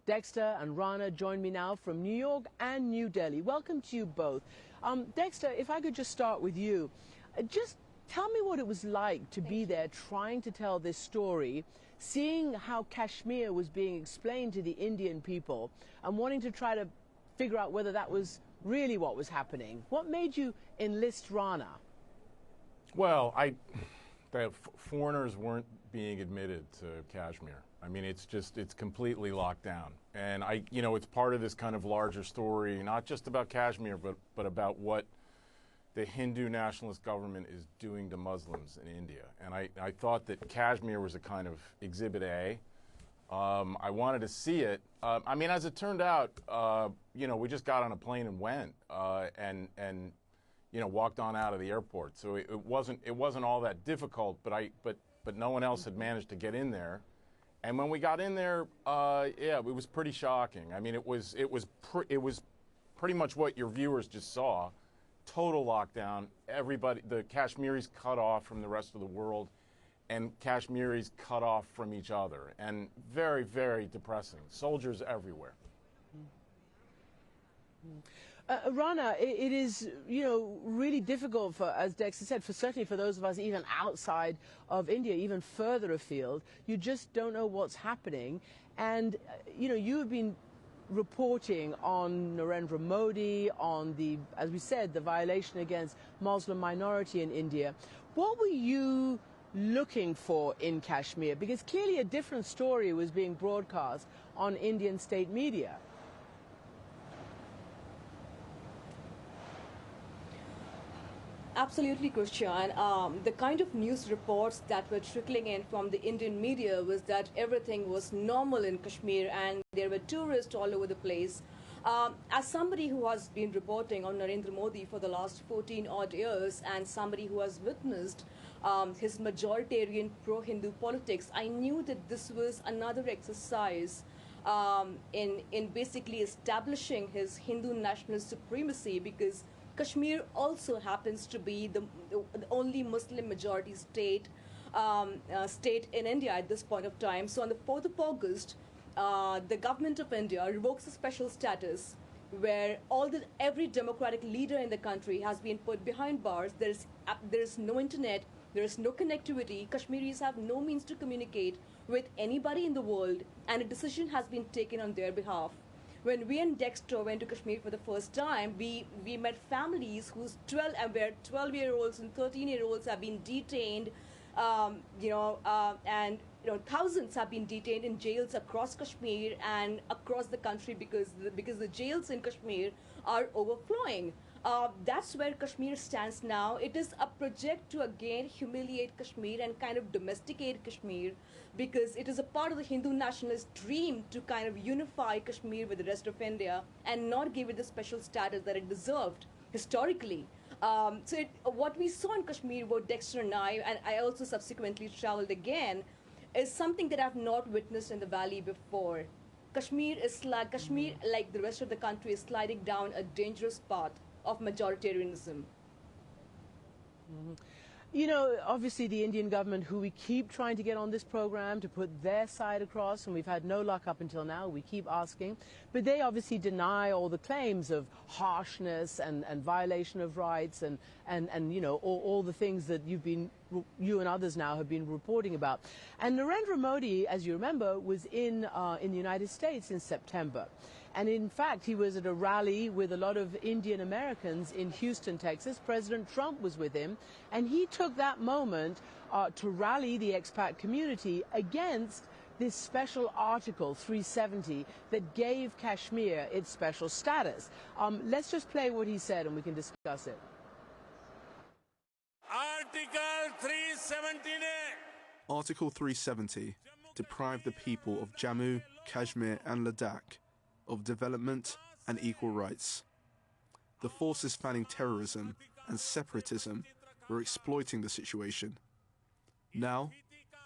Dexter and Rana join me now from New York and New Delhi. Welcome to you both. Dexter, if I could just start with you. Just tell me what it was like to be there trying to tell this story, seeing how Kashmir was being explained to the Indian people and wanting to try to figure out whether that was really what was happening. What made you enlist Rana? Well, foreigners weren't being admitted to Kashmir. I mean, it's completely locked down. And it's part of this kind of larger story, not just about Kashmir, but about what the Hindu nationalist government is doing to Muslims in India. And I thought that Kashmir was a kind of exhibit A. I wanted to see it. I mean, as it turned out, we just got on a plane and went, and walked on out of the airport. So it wasn't all that difficult. But no one else had managed to get in there. And when we got in there, it was pretty shocking. I mean, it was pretty much what your viewers just saw. Total lockdown. Everybody, the Kashmiris cut off from the rest of the world, and Kashmiris cut off from each other, and very, very depressing. Soldiers everywhere. Rana, it is, really difficult for, as Dexter said, certainly for those of us even outside of India, even further afield. You just don't know what's happening. And, you have been reporting on Narendra Modi, on as we said, the violation against Muslim minority in India. What were you looking for in Kashmir? Because clearly a different story was being broadcast on Indian state media. Absolutely, Christian. The kind of news reports that were trickling in from the Indian media was that everything was normal in Kashmir and there were tourists all over the place. As somebody who has been reporting on Narendra Modi for the last 14 odd years and somebody who has witnessed his majoritarian pro-Hindu politics, I knew that this was another exercise in basically establishing his Hindu nationalist supremacy, because Kashmir also happens to be the only Muslim majority state in India at this point of time. So on the 4th of August, the government of India revokes a special status where every democratic leader in the country has been put behind bars. There is no internet, there is no connectivity. Kashmiris have no means to communicate with anybody in the world, and a decision has been taken on their behalf. When we and Dexter went to Kashmir for the first time, we met families whose 12-year-olds and 13-year-olds have been detained, and thousands have been detained in jails across Kashmir and across the country because the jails in Kashmir are overflowing. That's where Kashmir stands now. It is a project to again humiliate Kashmir and kind of domesticate Kashmir, because it is a part of the Hindu nationalist dream to kind of unify Kashmir with the rest of India and not give it the special status that it deserved historically. What we saw in Kashmir, both Dexter and I also subsequently traveled again, is something that I've not witnessed in the valley before. Kashmir, like the rest of the country, is sliding down a dangerous path of majoritarianism. Obviously the Indian government, who we keep trying to get on this program to put their side across, and we've had no luck up until now, we keep asking, but they obviously deny all the claims of harshness and violation of rights and all the things that you and others now have been reporting about. And Narendra Modi, as you remember, was in the United States in September. And in fact, he was at a rally with a lot of Indian Americans in Houston, Texas. President Trump was with him, and he took that moment to rally the expat community against this special Article 370 that gave Kashmir its special status. Let's just play what he said and we can discuss it. Article 370. Article 370 deprived the people of Jammu, Kashmir and Ladakh of development and equal rights. The forces fanning terrorism and separatism were exploiting the situation. Now,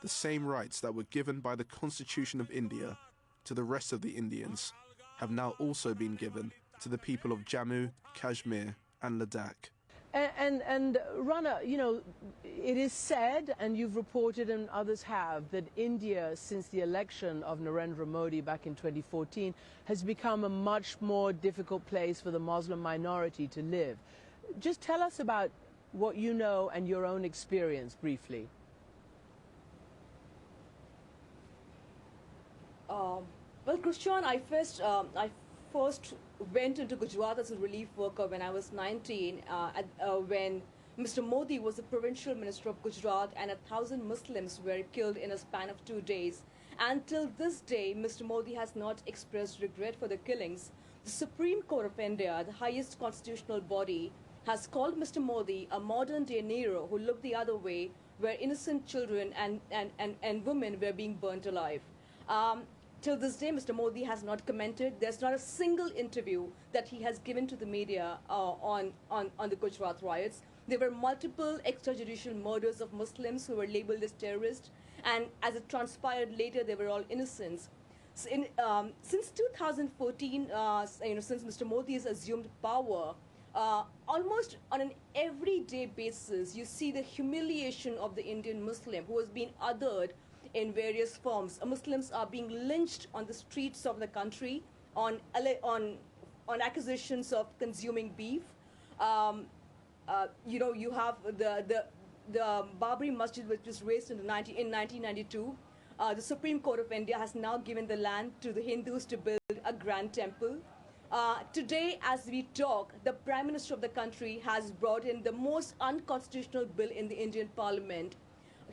the same rights that were given by the Constitution of India to the rest of the Indians have now also been given to the people of Jammu, Kashmir and Ladakh. And Rana, you know, it is said, and you've reported and others have, that India, since the election of Narendra Modi back in 2014, has become a much more difficult place for the Muslim minority to live. Just tell us about what you know and your own experience briefly. Well, Christian, I first went into Gujarat as a relief worker when I was 19, when Mr. Modi was the provincial minister of Gujarat, and 1,000 Muslims were killed in a span of 2 days. Until this day, Mr. Modi has not expressed regret for the killings. The Supreme Court of India, the highest constitutional body, has called Mr. Modi a modern-day Nero who looked the other way, where innocent children and women were being burnt alive. Till this day, Mr. Modi has not commented. There's not a single interview that he has given to the media on the Gujarat riots. There were multiple extrajudicial murders of Muslims who were labeled as terrorists, and as it transpired later, they were all innocents. So since 2014, since Mr. Modi has assumed power, almost on an everyday basis, you see the humiliation of the Indian Muslim who has been othered in various forms. Muslims are being lynched on the streets of the country on accusations of consuming beef. You have the Babri Masjid, which was raised in 1992. The Supreme Court of India has now given the land to the Hindus to build a grand temple. Today, as we talk, the Prime Minister of the country has brought in the most unconstitutional bill in the Indian Parliament,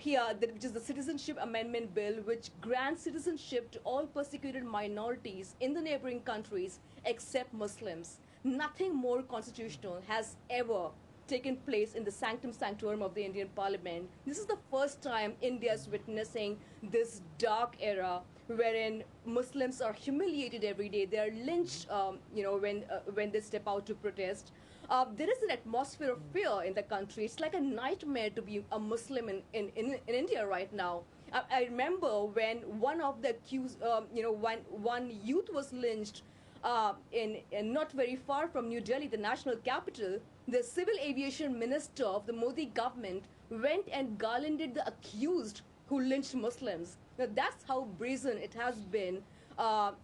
which is the Citizenship Amendment Bill, which grants citizenship to all persecuted minorities in the neighboring countries except Muslims. Nothing more constitutional has ever taken place in the sanctum sanctorum of the Indian Parliament. This is the first time India is witnessing this dark era wherein Muslims are humiliated every day. They are lynched, when they step out to protest. There is an atmosphere of fear in the country. It's like a nightmare to be a Muslim in India right now. I remember when one of the accused, one youth was lynched in not very far from New Delhi, the national capital. The civil aviation minister of the Modi government went and garlanded the accused who lynched Muslims. Now that's how brazen it has been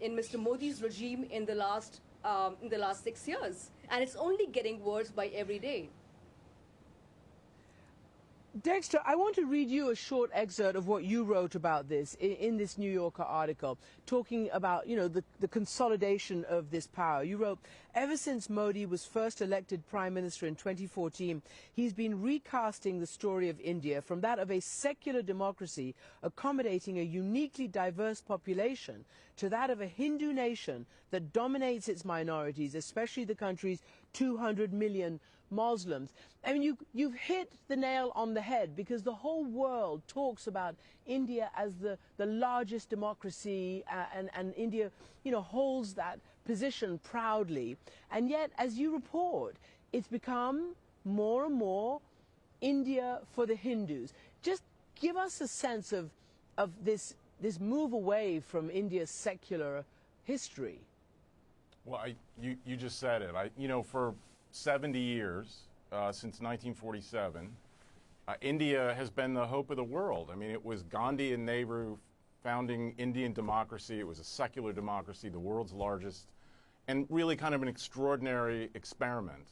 in Mr. Modi's regime in the last 6 years, and it's only getting worse by every day. Dexter, I want to read you a short excerpt of what you wrote about this in this New Yorker article, talking about, the consolidation of this power. You wrote, ever since Modi was first elected Prime Minister in 2014, he's been recasting the story of India from that of a secular democracy accommodating a uniquely diverse population to that of a Hindu nation that dominates its minorities, especially the country's 200 million Muslims. I mean, you've hit the nail on the head, because the whole world talks about India as the largest democracy, and India, holds that position proudly. And yet, as you report, it's become more and more India for the Hindus. Just give us a sense of this move away from India's secular history. Well, you just said it. For 70 years, since 1947, India has been the hope of the world. I mean, it was Gandhi and Nehru founding Indian democracy. It was a secular democracy, the world's largest, and really kind of an extraordinary experiment.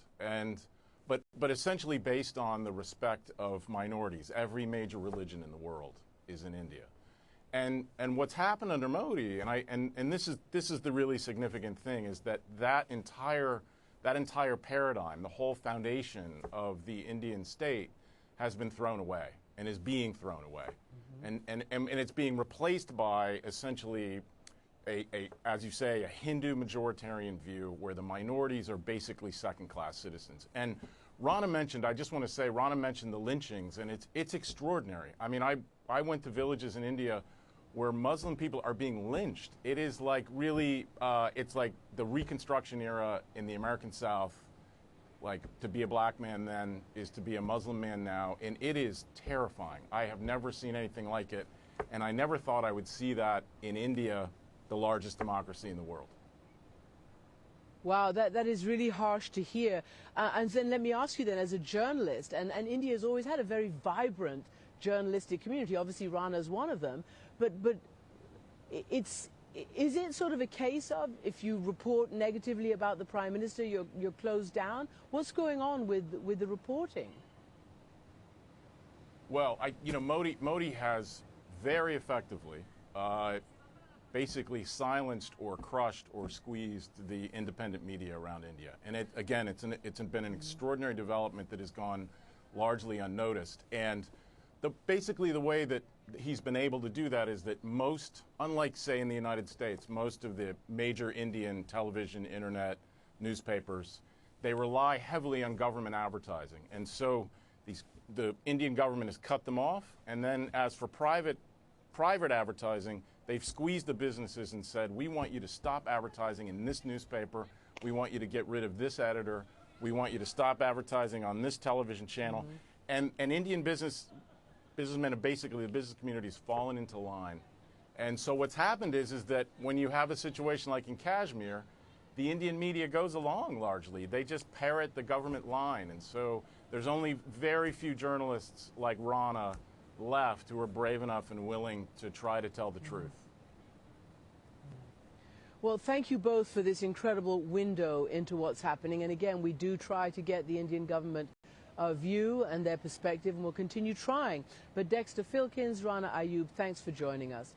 But essentially based on the respect of minorities. Every major religion in the world is in India. And what's happened under Modi, and this is the really significant thing, is that entire paradigm, the whole foundation of the Indian state, has been thrown away and is being thrown away. Mm-hmm. And it's being replaced by essentially as you say, a Hindu majoritarian view where the minorities are basically second-class citizens. And I just want to say, Rana mentioned the lynchings, and it's extraordinary. I mean, I went to villages in India where Muslim people are being lynched. It is like really, it's like the Reconstruction era in the American South. Like, to be a black man then is to be a Muslim man now, and it is terrifying. I have never seen anything like it, and I never thought I would see that in India, the largest democracy in the world. Wow, that is really harsh to hear. And then let me ask you then, as a journalist, and India has always had a very vibrant journalistic community. Obviously, Rana is one of them. But is it sort of a case of if you report negatively about the Prime Minister, you're closed down? What's going on with the reporting? Well, Modi has very effectively basically silenced or crushed or squeezed the independent media around India. And it's been an extraordinary development that has gone largely unnoticed. And basically the way that he's been able to do that is that unlike say in the United States, most of the major Indian television, internet, newspapers, they rely heavily on government advertising. And so the Indian government has cut them off. And then as for private advertising, they've squeezed the businesses and said, we want you to stop advertising in this newspaper. We want you to get rid of this editor. We want you to stop advertising on this television channel. Mm-hmm. And Indian businessmen have basically, the business community has fallen into line. And so what's happened is that when you have a situation like in Kashmir, the Indian media goes along largely. They just parrot the government line. And so there's only very few journalists like Rana left who are brave enough and willing to try to tell the truth. Well, thank you both for this incredible window into what's happening. And again, we do try to get the Indian government view and their perspective, and we'll continue trying. But Dexter Filkins, Rana Ayub, thanks for joining us.